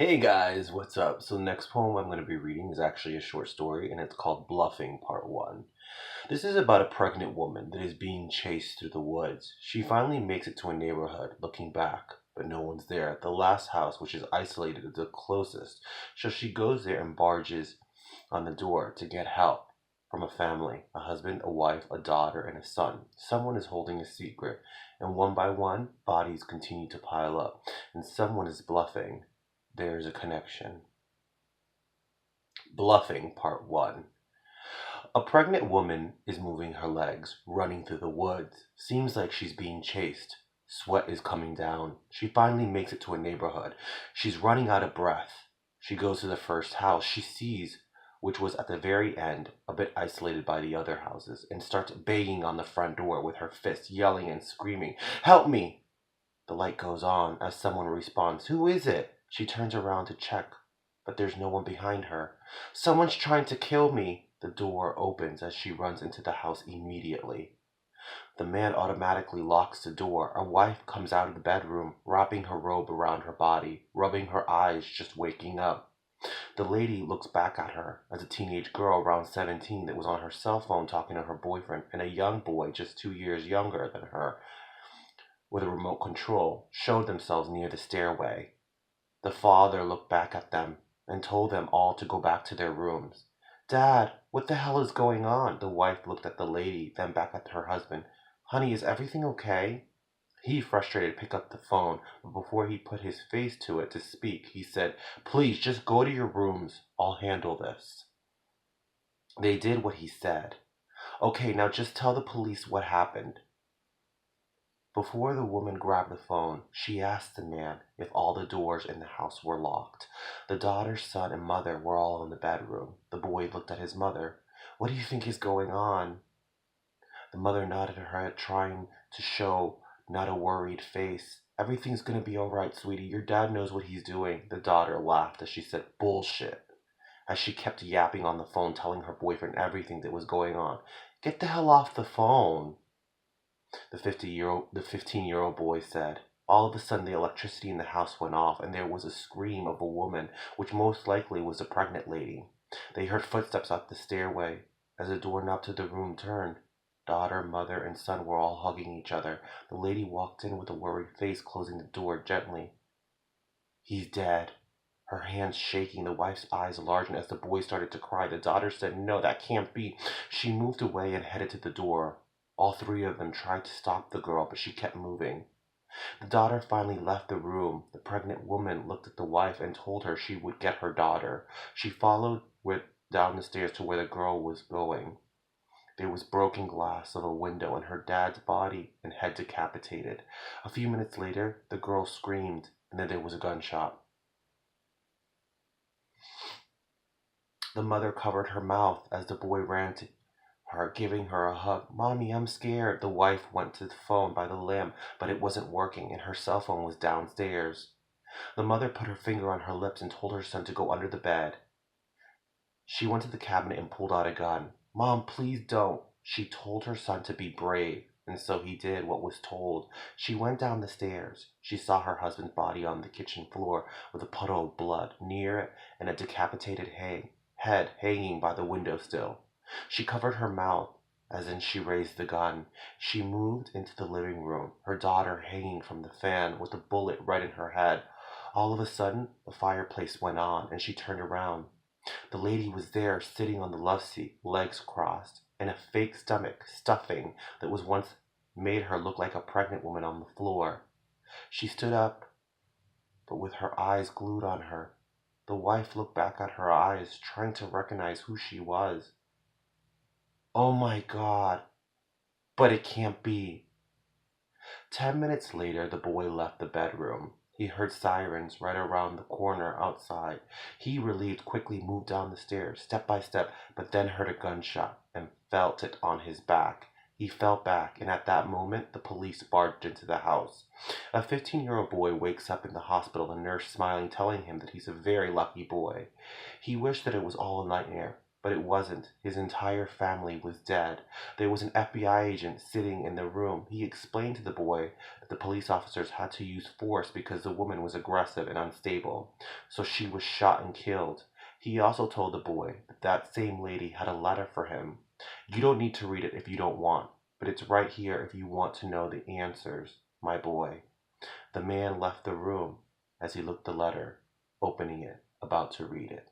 Hey guys, what's up? So the next poem I'm going to be reading is actually a short story and it's called Bluffing Part 1. This is about a pregnant woman that is being chased through the woods. She finally makes it to a neighborhood, looking back, but no one's there. The last house, which is isolated, is the closest. So she goes there and barges on the door to get help from a family, a husband, a wife, a daughter, and a son. Someone is holding a secret, and one by one, bodies continue to pile up, and someone is bluffing. There's a connection. Bluffing Part 1. A pregnant woman is moving her legs, running through the woods. Seems like she's being chased. Sweat is coming down. She finally makes it to a neighborhood. She's running out of breath. She goes to the first house she sees, which was at the very end, a bit isolated by the other houses, and starts banging on the front door with her fists, yelling and screaming, "Help me!" The light goes on as someone responds, "Who is it?" She turns around to check, but there's no one behind her. "Someone's trying to kill me." The door opens as she runs into the house immediately. The man automatically locks the door. A wife comes out of the bedroom, wrapping her robe around her body, rubbing her eyes, just waking up. The lady looks back at her as a teenage girl around 17 that was on her cell phone talking to her boyfriend, and a young boy just 2 years younger than her with a remote control showed themselves near the stairway. The father looked back at them and told them all to go back to their rooms. "Dad, what the hell is going on?" The wife looked at the lady, then back at her husband. "Honey, is everything okay?" He, frustrated, picked up the phone, but before he put his face to it to speak, he said, "Please, just go to your rooms. I'll handle this." They did what he said. "Okay, now just tell the police what happened." Before the woman grabbed the phone, she asked the man if all the doors in the house were locked. The daughter, son, and mother were all in the bedroom. The boy looked at his mother. "What do you think is going on?" The mother nodded her head, trying to show not a worried face. "Everything's gonna be alright, sweetie. Your dad knows what he's doing." The daughter laughed as she said, "Bullshit," as she kept yapping on the phone, telling her boyfriend everything that was going on. "Get the hell off the phone," the 15-year-old boy said. All of a sudden, the electricity in the house went off, and there was a scream of a woman, which most likely was a pregnant lady. They heard footsteps up the stairway. As the doorknob to the room turned, daughter, mother, and son were all hugging each other. The lady walked in with a worried face, closing the door gently. "He's dead." Her hands shaking, the wife's eyes large, and as the boy started to cry, the daughter said, "No, that can't be." She moved away and headed to the door. All three of them tried to stop the girl, but she kept moving. The daughter finally left the room. The pregnant woman looked at the wife and told her she would get her daughter. She followed down the stairs to where the girl was going. There was broken glass of a window and her dad's body and head decapitated. A few minutes later, the girl screamed, and then there was a gunshot. The mother covered her mouth as the boy ran to her, giving her a hug. "Mommy, I'm scared." The wife went to the phone by the lamp, but it wasn't working, and her cell phone was downstairs. The mother put her finger on her lips and told her son to go under the bed. She went to the cabinet and pulled out a gun. "Mom, please don't." She told her son to be brave, and so he did what was told. She went down the stairs. She saw her husband's body on the kitchen floor with a puddle of blood near it and a decapitated head hanging by the windowsill. She covered her mouth as in she raised the gun. She moved into the living room, her daughter hanging from the fan with a bullet right in her head. All of a sudden, the fireplace went on, and she turned around. The lady was there, sitting on the love seat, legs crossed, and a fake stomach stuffing that was once made her look like a pregnant woman on the floor. She stood up, but with her eyes glued on her. The wife looked back at her eyes, trying to recognize who she was. "Oh my God, but it can't be." 10 minutes later, the boy left the bedroom. He heard sirens right around the corner outside. He, relieved, quickly moved down the stairs, step by step, but then heard a gunshot and felt it on his back. He fell back, and at that moment, the police barged into the house. A 15-year-old boy wakes up in the hospital, a nurse smiling, telling him that he's a very lucky boy. He wished that it was all a nightmare, But it wasn't. His entire family was dead. There was an FBI agent sitting in the room. He explained to the boy that the police officers had to use force because the woman was aggressive and unstable, so she was shot and killed. He also told the boy that that same lady had a letter for him. You don't need to read it if you don't want, but it's right here if you want to know the answers, my boy. The man left the room as he looked the letter, opening it, about to read it.